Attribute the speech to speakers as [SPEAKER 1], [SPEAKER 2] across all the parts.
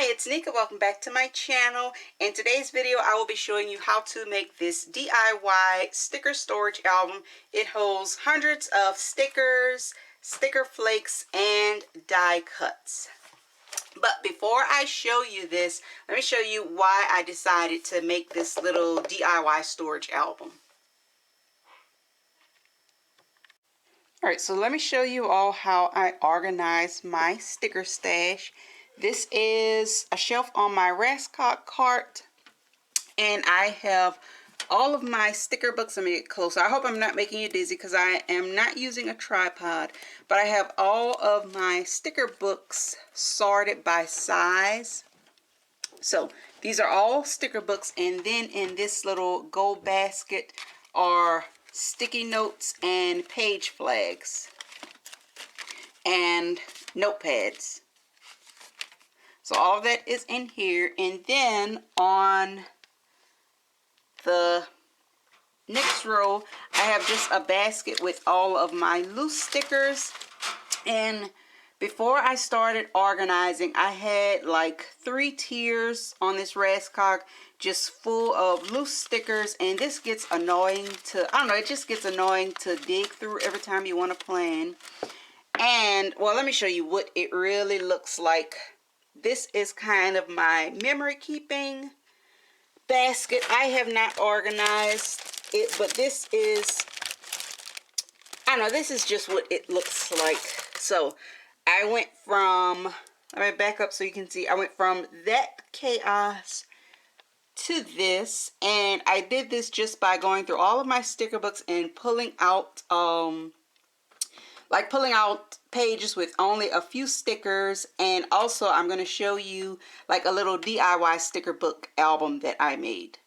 [SPEAKER 1] Hi, it's Nika. Welcome back to my channel. In today's video, I will be showing you how to make this DIY sticker storage album. It holds hundreds of stickers, sticker flakes, and die cuts. But before I show you this, let me show you why I decided to make this little DIY storage album. Alright, so let me show you all how I organize my sticker stash. This is a shelf on my Rascot cart, and I have all of my sticker books. Let me get closer. I hope I'm not making you dizzy because I am not using a tripod, but I have all of my sticker books sorted by size. So these are all sticker books, and then in this little gold basket are sticky notes and page flags and notepads. So all of that is in here, and then on the next row I have just a basket with all of my loose stickers. And before I started organizing, I had like 3 tiers on this Rascot just full of loose stickers, and this gets annoying to, I don't know, it just gets annoying to dig through every time you want to plan. And well, let me show you what it really looks like. This is kind of my memory keeping basket. I have not organized it, but this is, I don't know, this is just what it looks like. So I went from, let me back up so you can see, I went from that chaos to this, and I did this just by going through all of my sticker books and pulling out pulling out pages with only a few stickers. And also I'm going to show you like a little DIY sticker book album that I made.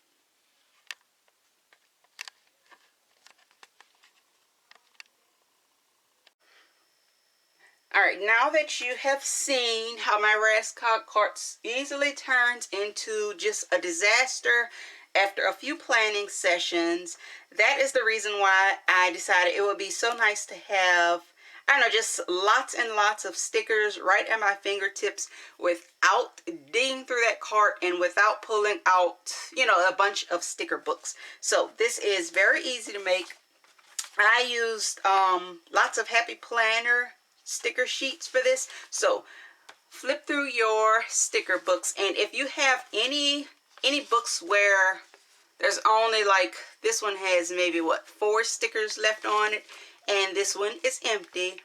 [SPEAKER 1] Alright, now that you have seen how my Rascot cart easily turns into just a disaster after a few planning sessions, that is the reason why I decided it would be so nice to have, I don't know, just lots and lots of stickers right at my fingertips without digging through that cart and without pulling out, you know, a bunch of sticker books. So this is very easy to make. I used lots of Happy Planner sticker sheets for this. So flip through your sticker books, and if you have any books where there's only like, this one has maybe what, 4 stickers left on it, and this one is empty,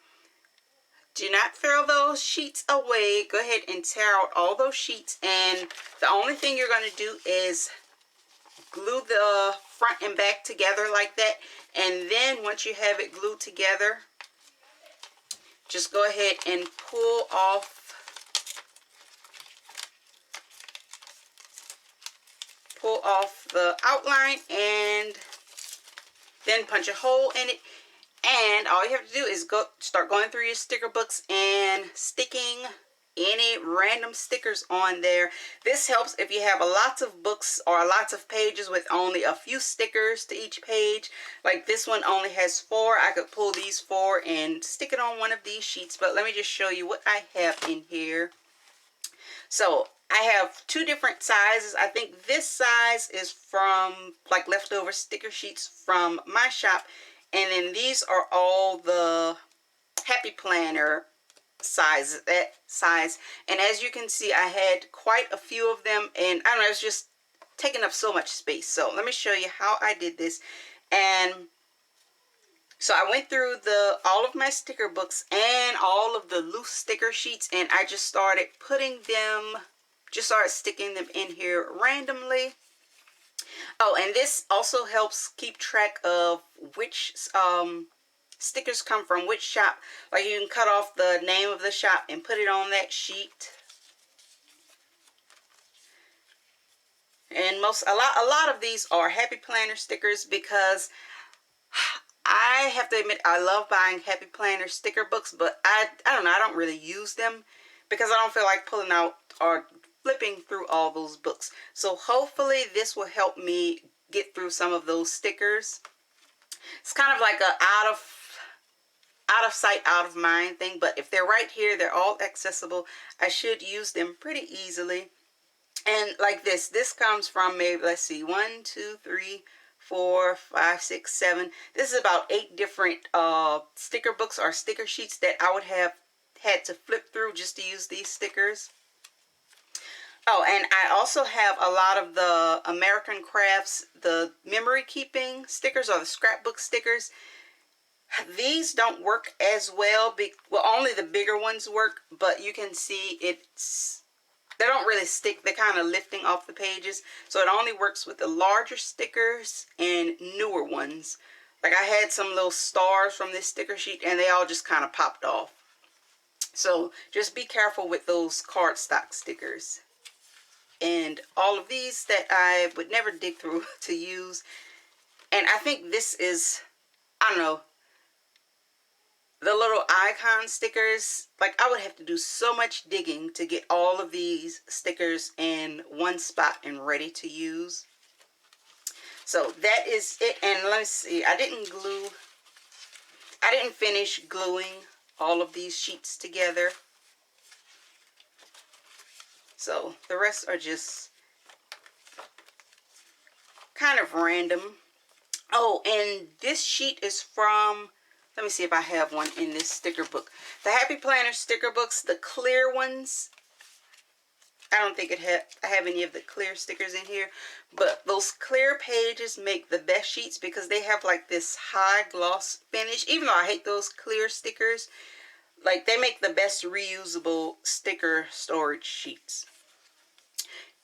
[SPEAKER 1] do not throw those sheets away. Go ahead and tear out all those sheets, and the only thing you're going to do is glue the front and back together like that. And then once you have it glued together, just go ahead and pull off the outline, and then punch a hole in it. And all you have to do is start going through your sticker books and sticking any random stickers on there. This helps if you have lots of books or lots of pages with only a few stickers to each page. Like this one only has 4. I could pull these 4 and stick it on one of these sheets. But let me just show you what I have in here. So I have 2 different sizes. I think this size is from like leftover sticker sheets from my shop, and then these are all the Happy Planner size, that size. And as you can see, I had quite a few of them, and I don't know, it's just taking up so much space. So let me show you how I did this. And so I went through all of my sticker books and all of the loose sticker sheets, and I just started sticking them in here randomly. Oh, and this also helps keep track of which stickers come from which shop. Like you can cut off the name of the shop and put it on that sheet. And a lot of these are Happy Planner stickers, because I have to admit I love buying Happy Planner sticker books, but I don't know, I don't really use them because I don't feel like pulling out or flipping through all those books. So hopefully this will help me get through some of those stickers. It's kind of like a out of sight, out of mind thing, but if they're right here, they're all accessible. I should use them pretty easily. And like this comes from maybe, let's see, 1, 2, 3, 4, 5, 6, 7. This is about 8 different sticker books or sticker sheets that I would have had to flip through just to use these stickers. Oh, and I also have a lot of the American Crafts, the memory keeping stickers or the scrapbook stickers. These don't work as well. Well, only the bigger ones work, but you can see they don't really stick. They're kind of lifting off the pages. So it only works with the larger stickers and newer ones. Like I had some little stars from this sticker sheet and they all just kind of popped off. So just be careful with those cardstock stickers. And all of these that I would never dig through to use. And I think this is, I don't know, the little icon stickers. Like I would have to do so much digging to get all of these stickers in one spot and ready to use. So that is it. And let me see, I didn't finish gluing all of these sheets together. So the rest are just kind of random. Oh, and this sheet is from, let me see if I have one in this sticker book. The Happy Planner sticker books, the clear ones. I don't think I have any of the clear stickers in here. But those clear pages make the best sheets because they have like this high gloss finish. Even though I hate those clear stickers, like they make the best reusable sticker storage sheets.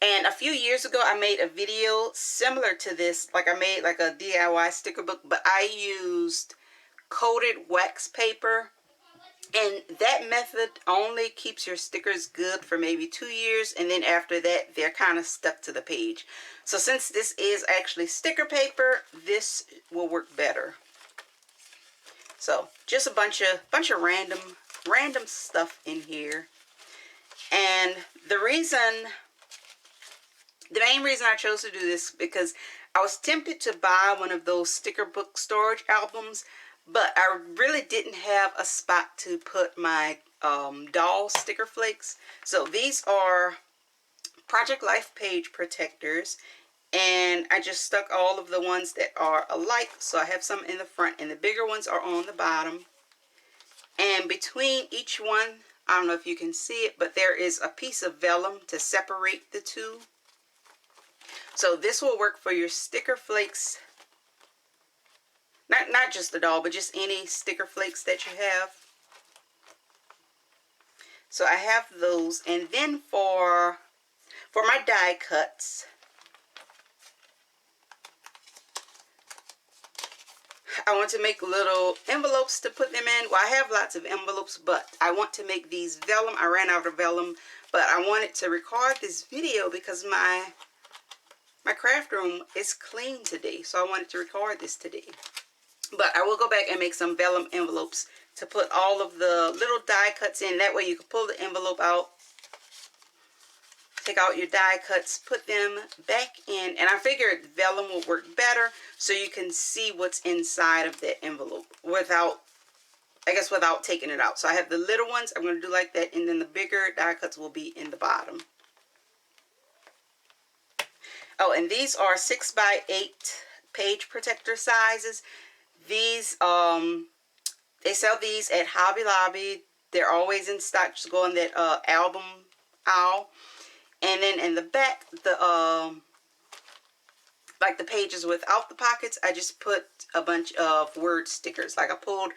[SPEAKER 1] And a few years ago, I made a video similar to this. Like I made like a DIY sticker book, but I used coated wax paper. And that method only keeps your stickers good for maybe 2 years. And then after that, they're kind of stuck to the page. So since this is actually sticker paper, this will work better. So just a bunch of random stuff in here. And the main reason I chose to do this because I was tempted to buy one of those sticker book storage albums, but I really didn't have a spot to put my doll sticker flakes. So these are Project Life page protectors, and I just stuck all of the ones that are alike. So I have some in the front and the bigger ones are on the bottom. And between each one, I don't know if you can see it, but there is a piece of vellum to separate the two. So this will work for your sticker flakes. Not just the doll, but just any sticker flakes that you have. So I have those. And then for my die cuts, I want to make little envelopes to put them in. Well, I have lots of envelopes, but I want to make these vellum. I ran out of vellum, but I wanted to record this video because my craft room is clean today, so I wanted to record this today. But I will go back and make some vellum envelopes to put all of the little die cuts in. That way you can pull the envelope out, take out your die cuts, put them back in. And I figured vellum will work better so you can see what's inside of that envelope without taking it out. So I have the little ones, I'm going to do like that, and then the bigger die cuts will be in the bottom. Oh, and these are 6x8 page protector sizes. These, they sell these at Hobby Lobby. They're always in stock. Just go in that album aisle. And then in the back, like the pages without the pockets, I just put a bunch of word stickers. Like I pulled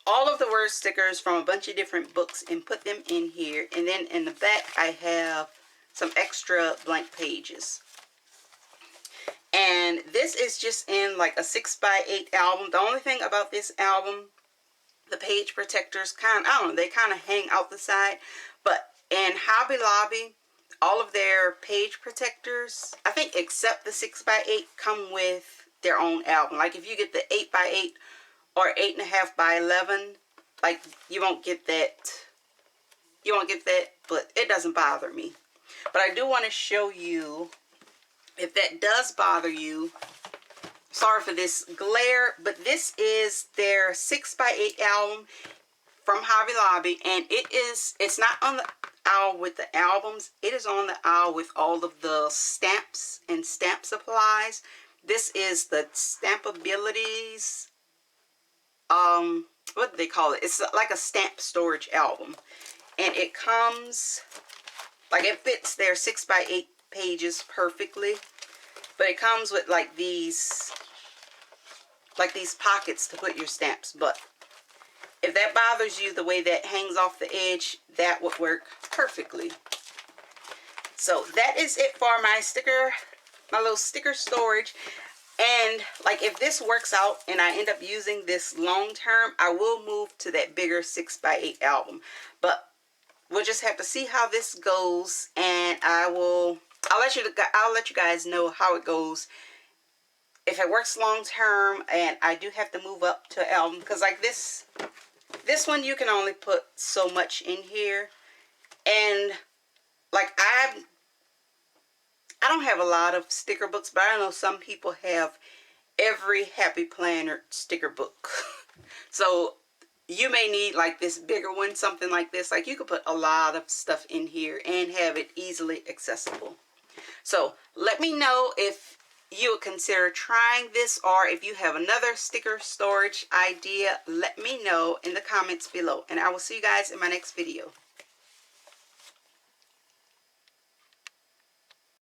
[SPEAKER 1] all of the word stickers from a bunch of different books and put them in here. And then in the back, I have some extra blank pages. And this is just in like a 6x8 album. The only thing about this album, the page protectors I don't know, they kind of hang out the side. But in Hobby Lobby, all of their page protectors, I think except the 6x8, come with their own album. Like if you get the 8x8 or 8.5x11, like you won't get that. You won't get that, but it doesn't bother me. But I do want to show you, if that does bother you, Sorry for this glare, but this is their 6x8 album from Hobby Lobby, and it's not on the aisle with the albums. It is on the aisle with all of the stamps and stamp supplies. This is the Stampabilities, what do they call it? It's like a stamp storage album, and it comes, like, it fits their 6x8 pages perfectly, but it comes with like these pockets to put your stamps. But if that bothers you, the way that hangs off the edge, that would work perfectly. So that is it for my little sticker storage. And like, if this works out and I end up using this long term, I will move to that bigger 6x8 album. But we'll just have to see how this goes, and I'll let you guys know how it goes. If it works long term and I do have to move up to album, because like this one, you can only put so much in here. And like, I don't have a lot of sticker books, but I know some people have every Happy Planner sticker book. So you may need like this bigger one, something like this. Like, you could put a lot of stuff in here and have it easily accessible. So let me know if you would consider trying this, or if you have another sticker storage idea, let me know in the comments below. And I will see you guys in my next video.